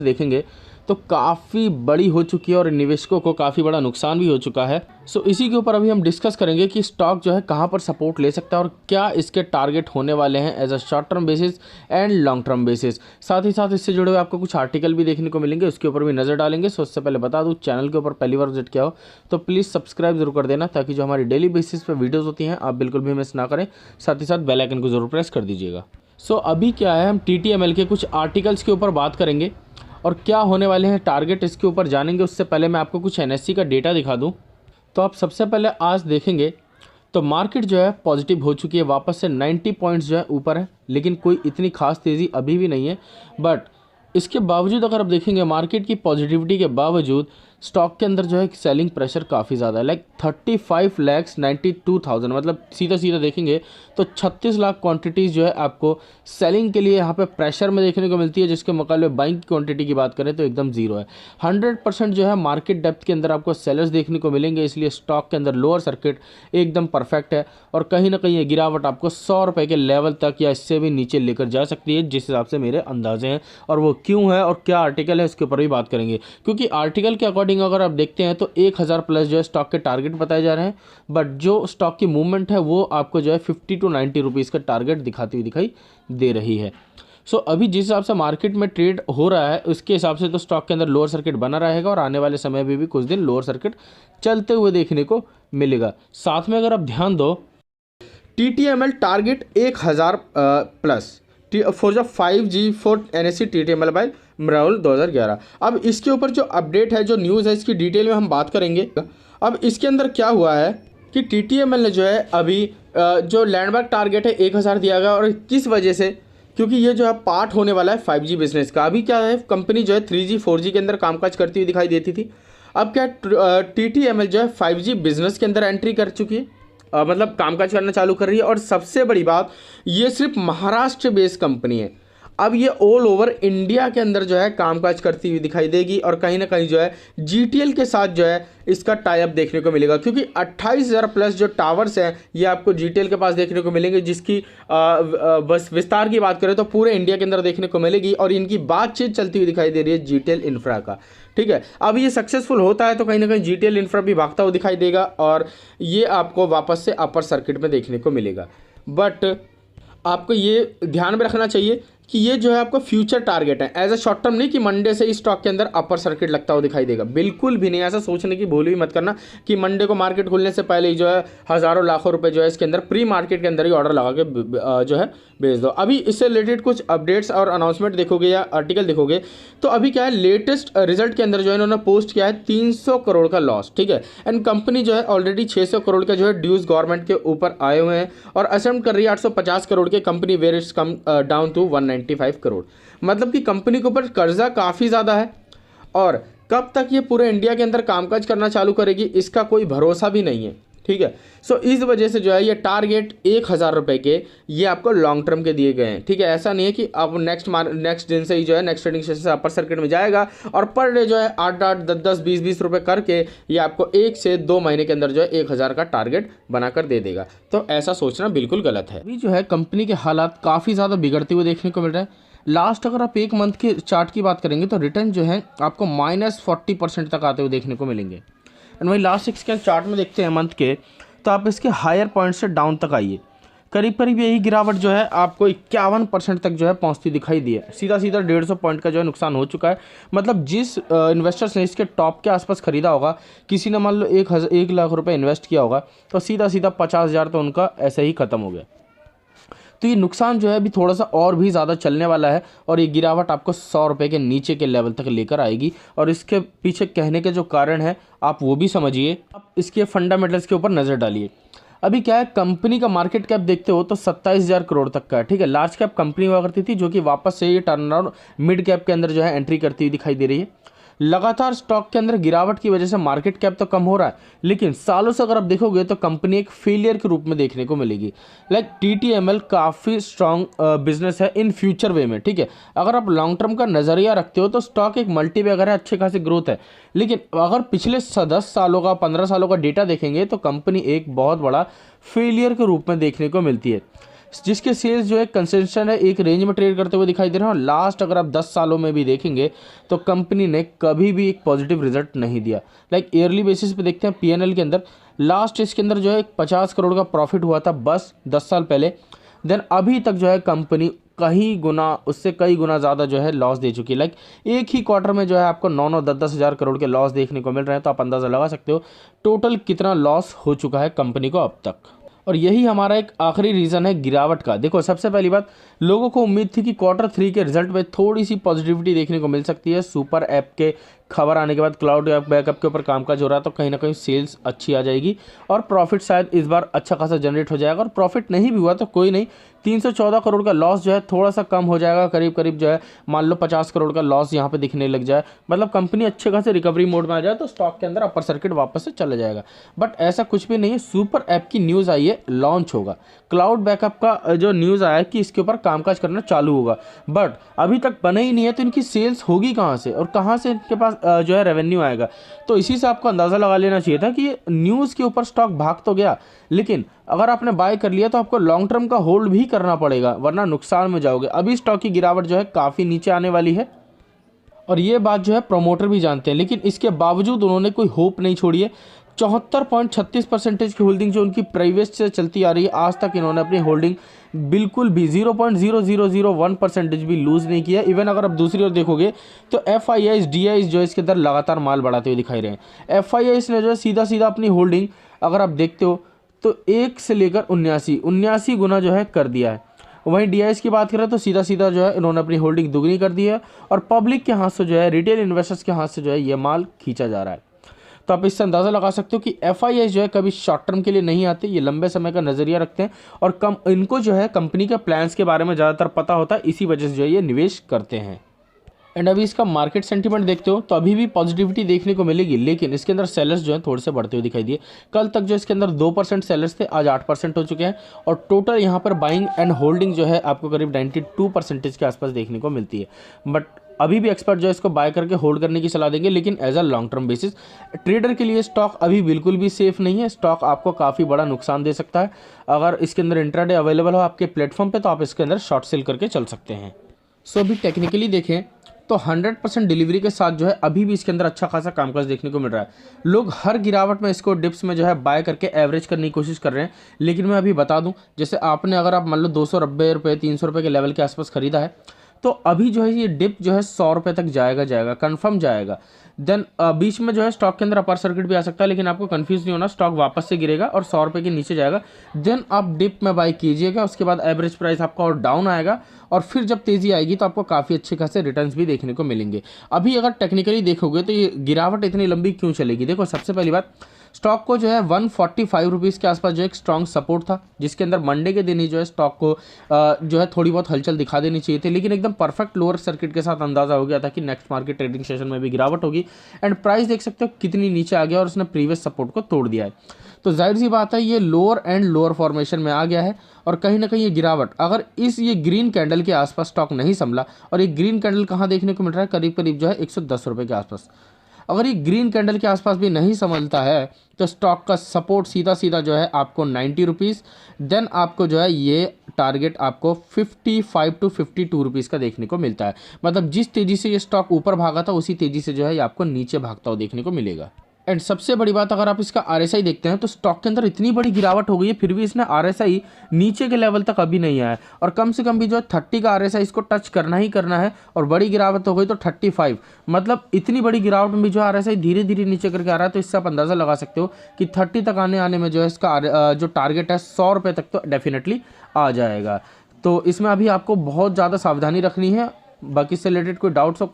देखेंगे तो काफ़ी बड़ी हो चुकी है और निवेशकों को काफ़ी बड़ा नुकसान भी हो चुका है। सो इसी के ऊपर अभी हम डिस्कस करेंगे कि स्टॉक जो है कहाँ पर सपोर्ट ले सकता है और क्या इसके टारगेट होने वाले हैं as a short term basis and long term basis. साथ ही साथ इससे जुड़े हुए आपको कुछ आर्टिकल भी देखने को मिलेंगे, उसके ऊपर भी नज़र डालेंगे। सो उससे पहले बता दूँ, चैनल के ऊपर पहली बार विजिट किया हो तो प्लीज़ सब्सक्राइब जरूर कर देना, ताकि जो हमारी डेली बेसिस पर वीडियोज़ होती हैं आप बिल्कुल भी मिस ना करें। साथ ही साथ बेल आइकन को जरूर प्रेस कर दीजिएगा। सो अभी क्या है, हम TTML के कुछ आर्टिकल्स के ऊपर बात करेंगे और क्या होने वाले हैं टारगेट, इसके ऊपर जानेंगे। उससे पहले मैं आपको कुछ NSE का डेटा दिखा दूं। तो आप सबसे पहले आज देखेंगे तो मार्केट जो है पॉजिटिव हो चुकी है, वापस से 90 पॉइंट्स जो है ऊपर है, लेकिन कोई इतनी खास तेज़ी अभी भी नहीं है। बट इसके बावजूद अगर आप देखेंगे मार्केट की पॉजिटिविटी के बावजूद स्टॉक के अंदर जो है सेलिंग प्रेशर काफ़ी ज़्यादा है, लाइक 35,92,000, मतलब सीधा सीधा देखेंगे तो 36 लाख क्वांटिटीज़ जो है आपको सेलिंग के लिए यहाँ पे प्रेशर में देखने को मिलती है, जिसके मुकाबले बाइंग की क्वांटिटी की बात करें तो एकदम जीरो है। 100% जो है मार्केट डेप्थ के अंदर आपको सेलर्स देखने को मिलेंगे, इसलिए स्टॉक के अंदर लोअर सर्किट एकदम परफेक्ट है और कहीं ना कहीं ये गिरावट आपको 100 रुपये के लेवल तक या इससे भी नीचे लेकर जा सकती है, जिस हिसाब से मेरे अंदाजे हैं। और वो क्यों है और क्या आर्टिकल है उसके ऊपर भी बात करेंगे, क्योंकि आर्टिकल के अकॉर्डिंग अगर आप देखते हैं तो 1000 प्लस जो है स्टॉक के टारगेट बताए जा रहे हैं, बट जो स्टॉक की मूवमेंट है वो आपको जो है 50 to 90 रुपीज़ का टारगेट दिखाती हुई दिखाई दे रही है। सो अभी जिस हिसाब से मार्केट में ट्रेड हो रहा है उसके हिसाब से तो स्टॉक के अंदर लोअर सर्किट बना रहेगा और आने वाले समय में भी कुछ दिन लोअर सर्किट चलते हुए देखने को मिलेगा। साथ में अगर आप ध्यान दो, TTML target 1000 plus for the 5G for NSE TTML buy Rahul 2011। अब इसके ऊपर जो अपडेट है, जो न्यूज़ है, इसकी डिटेल में हम बात करेंगे। अब इसके अंदर क्या हुआ है कि TTML ने जो है अभी जो लैंडमार्क टारगेट है 1000 दिया गया, और किस वजह से, क्योंकि ये जो है पार्ट होने वाला है 5G बिजनेस का। अभी क्या है, कंपनी जो है 3G 4G के अंदर कामकाज करती हुई दिखाई देती थी। अब क्या TTML जो है 5G बिजनेस के अंदर एंट्री कर चुकी है, मतलब कामकाज करना चालू कर रही है। और सबसे बड़ी बात, ये सिर्फ महाराष्ट्र बेस्ड कंपनी है, अब ये ऑल ओवर इंडिया के अंदर जो है कामकाज करती हुई दिखाई देगी और कहीं ना कहीं जो है GTL के साथ जो है इसका टाई अप देखने को मिलेगा, क्योंकि 28,000 प्लस जो टावर्स हैं ये आपको GTL के पास देखने को मिलेंगे, जिसकी बस विस्तार की बात करें तो पूरे इंडिया के अंदर देखने को मिलेगी और इनकी बातचीत चलती हुई दिखाई दे रही है GTL इंफ्रा का। ठीक है, अब ये सक्सेसफुल होता है तो कहीं ना कहीं GTL इंफ्रा भी भागता हुआ दिखाई देगा और ये आपको वापस से अपर सर्किट में देखने को मिलेगा। बट आपको ये ध्यान में रखना चाहिए कि ये जो है आपको फ्यूचर टारगेट है, एज अ शॉर्ट टर्म नहीं कि मंडे से इस स्टॉक के अंदर अपर सर्किट लगता हुआ दिखाई देगा, बिल्कुल भी नहीं। ऐसा सोचने की भूल भी मत करना कि मंडे को मार्केट खुलने से पहले ही जो है हज़ारों लाखों रुपए जो है इसके अंदर प्री मार्केट के अंदर ही ऑर्डर लगा के जो है भेज दो। अभी इससे रिलेटेड कुछ अपडेट्स और अनाउंसमेंट देखोगे या आर्टिकल देखोगे तो अभी क्या है, लेटेस्ट रिजल्ट के अंदर जो है इन्होंने पोस्ट किया है 300 करोड़ का लॉस। ठीक है, एंड कंपनी जो है ऑलरेडी 600 करोड़ का जो है ड्यूज गवर्नमेंट के ऊपर आए हुए हैं और असेम्प्ट कर रही है 850 करोड़ के company where it's come down to 195 crore. मतलब कि कंपनी के ऊपर कर्जा काफ़ी ज़्यादा है और कब तक ये पूरे इंडिया के अंदर कामकाज करना चालू करेगी इसका कोई भरोसा भी नहीं है। ठीक है, सो इस वजह से जो है ये टारगेट 1000 रुपये के ये आपको लॉन्ग टर्म के दिए गए हैं। ठीक है, ऐसा नहीं है कि अब नेक्स्ट दिन से ही जो है नेक्स्ट ट्रेडिंग सेशन से अपर सर्किट में जाएगा और पर डे जो है 8-8 10-10 20-20 रुपये करके ये आपको 1 से 2 महीने के अंदर जो है 1000 का टारगेट बनाकर दे देगा। तो ऐसा सोचना बिल्कुल गलत है। अभी जो है कंपनी के हालात काफ़ी ज़्यादा बिगड़ते हुए देखने को मिल रहे हैं। लास्ट अगर आप एक मंथ के चार्ट की बात करेंगे तो रिटर्न जो है आपको -40% तक आते हुए देखने को मिलेंगे। एंड वही लास्ट 6 के चार्ट में देखते हैं मंथ के, तो आप इसके हायर पॉइंट से डाउन तक आइए, करीब करीब यही गिरावट जो है आपको 51% तक जो है पहुंचती दिखाई दी है। सीधा सीधा 150 पॉइंट का जो है नुकसान हो चुका है। मतलब जिस इन्वेस्टर्स ने इसके टॉप के आसपास खरीदा होगा, किसी ने मान लो 1 लाख रुपए इन्वेस्ट किया होगा तो सीधा सीधा 50,000 तो उनका ऐसे ही ख़त्म हो गया। तो ये नुकसान जो है अभी थोड़ा सा और भी ज़्यादा चलने वाला है और ये गिरावट आपको 100 रुपये के नीचे के लेवल तक लेकर आएगी। और इसके पीछे कहने के जो कारण है आप वो भी समझिए, आप इसके फंडामेंटल्स के ऊपर नज़र डालिए। अभी क्या है, कंपनी का मार्केट कैप देखते हो तो 27,000 करोड़ तक का है। ठीक है, लार्ज कैप कंपनी हुआ करती थी जो कि वापस से ये टर्न अराउंड मिड कैप के अंदर जो है एंट्री करती हुई दिखाई दे रही है। लगातार स्टॉक के अंदर गिरावट की वजह से मार्केट कैप तो कम हो रहा है, लेकिन सालों से अगर आप देखोगे तो कंपनी एक फेलियर के रूप में देखने को मिलेगी। लाइक TTML काफ़ी स्ट्रॉन्ग बिजनेस है इन फ्यूचर वे में। ठीक है, अगर आप लॉन्ग टर्म का नज़रिया रखते हो तो स्टॉक एक मल्टी बैगर है, अच्छे खासी ग्रोथ है, लेकिन अगर पिछले 10 सालों का 15 सालों का डेटा देखेंगे तो कंपनी एक बहुत बड़ा फेलियर के रूप में देखने को मिलती है। जिसके सेल्स जो है कंसिस्टेंट है, एक रेंज में ट्रेड करते हुए दिखाई दे रहे हैं। और लास्ट अगर आप 10 सालों में भी देखेंगे तो कंपनी ने कभी भी एक पॉजिटिव रिजल्ट नहीं दिया। लाइक ईयरली बेसिस पे देखते हैं पीएनएल के अंदर, लास्ट इसके अंदर जो है 50 करोड़ का प्रॉफिट हुआ था बस 10 साल पहले। देन अभी तक जो है कंपनी कई गुना, उससे कई गुना ज़्यादा जो है लॉस दे चुकी है। लाइक एक ही क्वार्टर में जो है आपको 9-10 हज़ार करोड़ के लॉस देखने को मिल रहे हैं। तो आप अंदाज़ा लगा सकते हो टोटल कितना लॉस हो चुका है कंपनी को अब तक। और यही हमारा एक आखिरी रीज़न है गिरावट का। देखो सबसे पहली बात, लोगों को उम्मीद थी कि Q3 के रिजल्ट में थोड़ी सी पॉजिटिविटी देखने को मिल सकती है। सुपर ऐप के खबर आने के बाद क्लाउड बैकअप के ऊपर कामकाज हो रहा है, तो कहीं ना कहीं सेल्स अच्छी आ जाएगी और प्रॉफिट शायद इस बार अच्छा खासा जनरेट हो जाएगा। और प्रॉफिट नहीं भी हुआ तो कोई नहीं, 314 करोड़ का लॉस जो है थोड़ा सा कम हो जाएगा, करीब करीब जो है मान लो 50 करोड़ का लॉस यहाँ पे दिखने लग जाए, मतलब कंपनी अच्छे खासे रिकवरी मोड में आ जाए तो स्टॉक के अंदर अपर सर्किट वापस से चला जाएगा। बट ऐसा कुछ भी नहीं है। सुपर ऐप की न्यूज़ आई है, लॉन्च होगा। क्लाउड बैकअप का जो न्यूज़ आया है कि इसके ऊपर कामकाज करना चालू होगा, बट अभी तक बना ही नहीं है। तो इनकी सेल्स होगी कहाँ से और कहाँ से इनके पास जो है रेवेन्यू आएगा। तो इसी से आपको अंदाज़ा लगा लेना चाहिए था कि न्यूज़ के ऊपर स्टॉक भाग तो गया, लेकिन अगर आपने बाय कर लिया तो आपको लॉन्ग टर्म का होल्ड भी करना पड़ेगा, वरना नुकसान में जाओगे। अभी स्टॉक की गिरावट जो है काफ़ी नीचे आने वाली है और ये बात जो है प्रमोटर भी जानते हैं, लेकिन इसके बावजूद उन्होंने कोई होप नहीं छोड़ी है। 74.36% की होल्डिंग जो उनकी प्रीवियस से चलती आ रही है, आज तक इन्होंने अपनी होल्डिंग बिल्कुल भी 0.0001% भी लूज़ नहीं किया। इवन अगर आप दूसरी ओर देखोगे तो FIIs DIs जो इसके अंदर लगातार माल बढ़ाते हुए दिखाई रहे हैं। FIIs ने जो है सीधा सीधा अपनी होल्डिंग अगर आप देखते हो तो 1 से लेकर 79 गुना जो है कर दिया है। वहीं DIs की बात करें तो सीधा सीधा जो है इन्होंने अपनी होल्डिंग दुगनी कर दी है और पब्लिक के हाथ से जो है, रिटेल इन्वेस्टर्स के हाथ से जो है ये माल खींचा जा रहा है। तो आप इससे अंदाज़ा लगा सकते हो कि FIIs जो है कभी शॉर्ट टर्म के लिए नहीं आते, ये लंबे समय का नज़रिया रखते हैं और इनको जो है कंपनी के प्लान्स के बारे में ज़्यादातर पता होता है, इसी वजह से जो है ये निवेश करते हैं। एंड अभी इसका मार्केट सेंटीमेंट देखते हो तो अभी भी पॉजिटिविटी देखने को मिलेगी, लेकिन इसके अंदर सेलर्स जो है थोड़े से बढ़ते हुए दिखाई दिए। कल तक जो इसके अंदर 2% सेलर्स थे, आज 8% हो चुके हैं और टोटल यहाँ पर बाइंग एंड होल्डिंग जो है आपको करीब 92% के आसपास देखने को मिलती है। बट अभी भी एक्सपर्ट जो है इसको बाय करके होल्ड करने की सलाह देंगे, लेकिन as a long term basis. Trader के लिए स्टॉक अभी बिल्कुल भी सेफ नहीं है। स्टॉक आपको काफ़ी बड़ा नुकसान दे सकता है। अगर इसके अंदर इंट्राडे अवेलेबल हो आपके प्लेटफॉर्म पे तो आप इसके अंदर शॉर्ट सेल करके चल सकते हैं। सो अभी टेक्निकली देखें तो 100% डिलीवरी के साथ जो है अभी भी इसके अंदर अच्छा खासा कामकाज देखने को मिल रहा है। लोग हर गिरावट में इसको डिप्स में जो है बाय करके एवरेज करने की कोशिश कर रहे हैं, लेकिन मैं अभी बता दूं, जैसे आपने अगर आप मान लो 290 रुपये 300 रुपये के लेवल के आसपास खरीदा है तो अभी जो है ये डिप जो है 100 रुपये तक जाएगा कंफर्म जाएगा। देन बीच में जो है स्टॉक के अंदर अपर सर्किट भी आ सकता है, लेकिन आपको कंफ्यूज नहीं होना, स्टॉक वापस से गिरेगा और 100 रुपये के नीचे जाएगा। देन आप डिप में बाय कीजिएगा, उसके बाद एवरेज प्राइस आपका और डाउन आएगा और फिर जब तेज़ी आएगी तो आपको काफ़ी अच्छे खासे रिटर्न्स भी देखने को मिलेंगे। अभी अगर टेक्निकली देखोगे तो ये गिरावट इतनी लंबी क्यों चलेगी? देखो सबसे पहली बात, स्टॉक को जो है 145 रुपीज़ के आसपास जो एक स्ट्रॉन्ग सपोर्ट था, जिसके अंदर मंडे के दिन ही जो है स्टॉक को जो है थोड़ी बहुत हलचल दिखा देनी चाहिए थी, लेकिन एकदम परफेक्ट लोअर सर्किट के साथ अंदाज़ा हो गया था कि नेक्स्ट मार्केट ट्रेडिंग सेशन में भी गिरावट होगी। एंड प्राइस देख सकते हो कितनी नीचे आ गया और उसने प्रीवियस सपोर्ट को तोड़ दिया है। तो जाहिर सी बात है ये लोअर एंड लोअर फॉर्मेशन में आ गया है और कहीं ना कहीं ये गिरावट अगर ये ग्रीन कैंडल के आसपास स्टॉक नहीं संभला, और ये ग्रीन कैंडल कहाँ देखने को मिल रहा है, करीब करीब जो है 110 रुपये के आसपास, अगर ये ग्रीन कैंडल के आसपास भी नहीं संभलता है तो स्टॉक का सपोर्ट सीधा सीधा जो है आपको 90 रुपीज़, देन आपको जो है ये टारगेट आपको 55 to 52 रुपीज़ का देखने को मिलता है। मतलब जिस तेज़ी से ये स्टॉक ऊपर भागा था उसी तेज़ी से जो है ये आपको नीचे भागता हुआ देखने को मिलेगा। एंड सबसे बड़ी बात, अगर आप इसका RSI देखते हैं तो स्टॉक के अंदर इतनी बड़ी गिरावट हो गई है, फिर भी इसने RSI नीचे के लेवल तक अभी नहीं आया है और कम से कम भी जो है 30 का RSI इसको टच करना ही करना है और बड़ी गिरावट हो गई तो 35, मतलब इतनी बड़ी गिरावट में भी जो RSI धीरे धीरे नीचे करके आ रहा है। तो इससे आप अंदाज़ा लगा सकते हो कि 30 तक आने में जो है इसका जो टारगेट है 100 रुपये तक तो डेफिनेटली आ जाएगा। तो इसमें अभी आपको बहुत ज़्यादा सावधानी रखनी है। बाकी इससे रिलेटेड कोई डाउट्स हो